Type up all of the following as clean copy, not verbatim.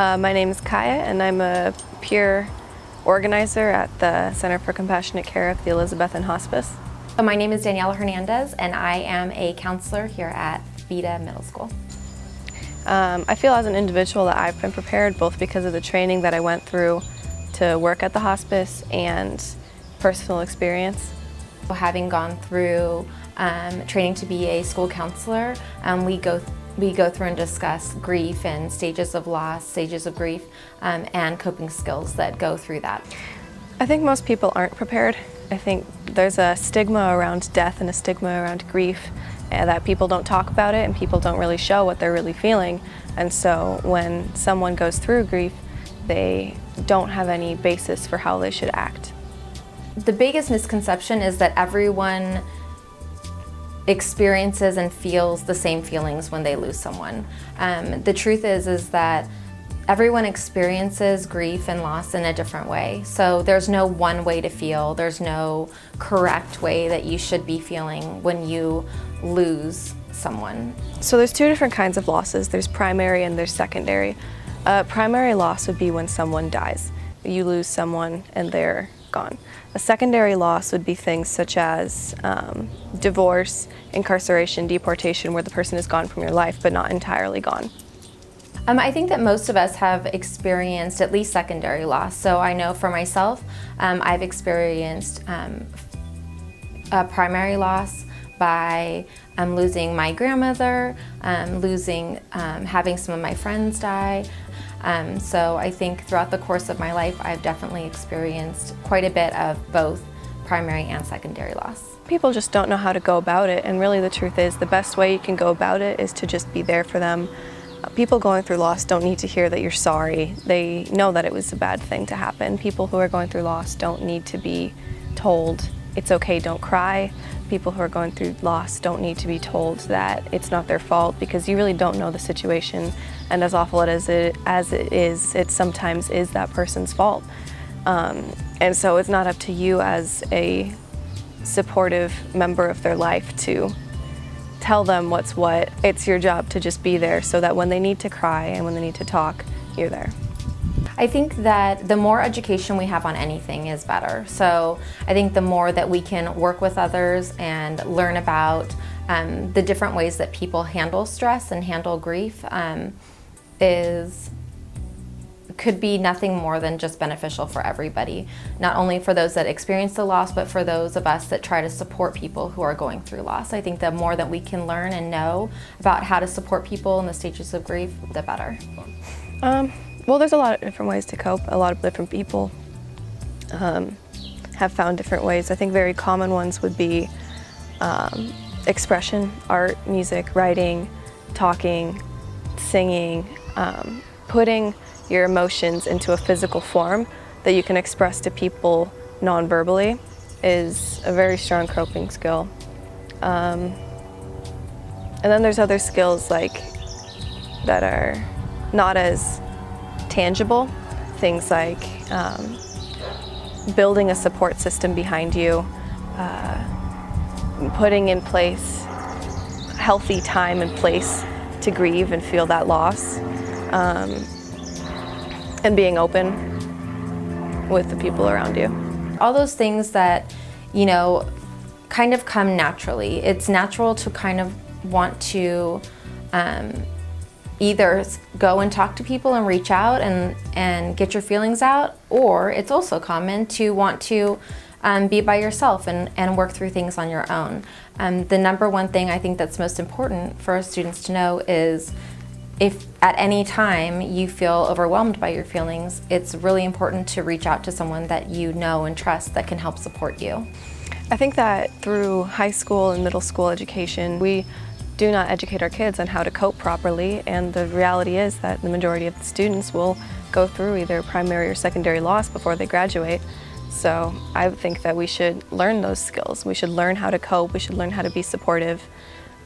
My name is Kaya, and I'm a peer organizer at the Center for Compassionate Care of the Elizabethan Hospice. My name is Daniela Hernandez, and I am a counselor here at Vida Middle School. I feel as an individual that I've been prepared both because of the training that I went through to work at the hospice and personal experience. Having gone through training to be a school counselor, we go through and discuss grief and stages of loss, stages of grief, and coping skills that go through that. I think most people aren't prepared. I think there's a stigma around death and a stigma around grief, that people don't talk about it and people don't really show what they're really feeling. And so when someone goes through grief, they don't have any basis for how they should act. The biggest misconception is that everyone experiences and feels the same feelings when they lose someone. The truth is that everyone experiences grief and loss in a different way. So there's no one way to feel. There's no correct way that you should be feeling when you lose someone. So there's two different kinds of losses. There's primary and there's secondary. Primary loss would be when someone dies. You lose someone and they're gone. A secondary loss would be things such as divorce, incarceration, deportation, where the person is gone from your life but not entirely gone. I think that most of us have experienced at least secondary loss. So I know for myself, I've experienced a primary loss by losing my grandmother, having some of my friends die. So I think throughout the course of my life, I've definitely experienced quite a bit of both primary and secondary loss. People just don't know how to go about it, and really the truth is the best way you can go about it is to just be there for them. People going through loss don't need to hear that you're sorry. They know that it was a bad thing to happen. People who are going through loss don't need to be told it's okay, don't cry. People who are going through loss don't need to be told that it's not their fault, because you really don't know the situation, and as awful as it is, it sometimes is that person's fault. And so it's not up to you as a supportive member of their life to tell them what's what. It's your job to just be there so that when they need to cry and when they need to talk, you're there. I think that the more education we have on anything is better. So I think the more that we can work with others and learn about the different ways that people handle stress and handle grief could be nothing more than just beneficial for everybody. Not only for those that experience the loss, but for those of us that try to support people who are going through loss. I think the more that we can learn and know about how to support people in the stages of grief, the better. Well, there's a lot of different ways to cope. A lot of different people have found different ways. I think very common ones would be expression, art, music, writing, talking, singing, putting your emotions into a physical form that you can express to people non-verbally is a very strong coping skill. And then there's other skills like that are not as tangible, things like building a support system behind you, putting in place healthy time and place to grieve and feel that loss, and being open with the people around you. All those things that, kind of come naturally. It's natural to kind of want to either go and talk to people and reach out and get your feelings out, or it's also common to want to be by yourself and work through things on your own. The number one thing I think that's most important for our students to know is if at any time you feel overwhelmed by your feelings, it's really important to reach out to someone that you know and trust that can help support you. I think that through high school and middle school education, we do not educate our kids on how to cope properly, and the reality is that the majority of the students will go through either primary or secondary loss before they graduate. So I think that we should learn those skills. We should learn how to cope, we should learn how to be supportive,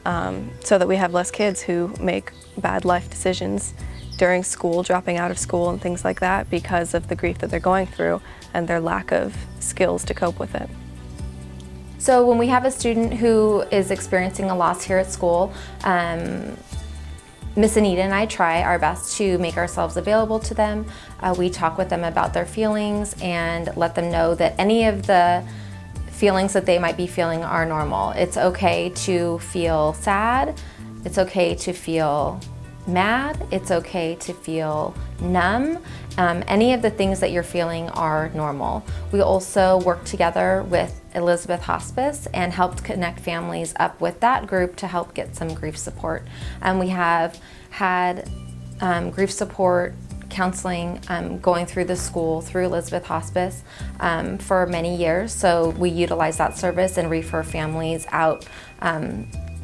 so that we have less kids who make bad life decisions during school, dropping out of school and things like that because of the grief that they're going through and their lack of skills to cope with it. So when we have a student who is experiencing a loss here at school, Miss Anita and I try our best to make ourselves available to them. We talk with them about their feelings and let them know that any of the feelings that they might be feeling are normal. It's okay to feel sad. It's okay to feel mad. It's okay to feel numb. Any of the things that you're feeling are normal. We also work together with Elizabeth Hospice and helped connect families up with that group to help get some grief support. We have had grief support counseling going through the school through Elizabeth Hospice for many years. So we utilize that service and refer families out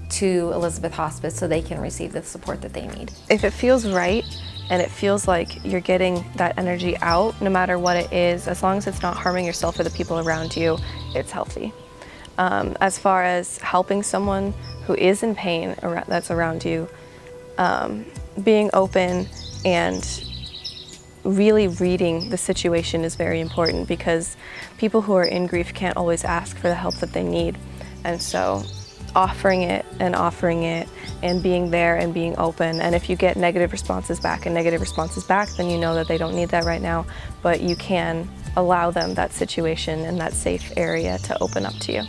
to Elizabeth Hospice so they can receive the support that they need. If it feels right and it feels like you're getting that energy out, no matter what it is, as long as it's not harming yourself or the people around you, it's healthy. As far as helping someone who is in pain that's around you, being open and really reading the situation is very important, because people who are in grief can't always ask for the help that they need. And so offering it and being there and being open. And if you get negative responses back, then you know that they don't need that right now, but you can allow them that situation and that safe area to open up to you.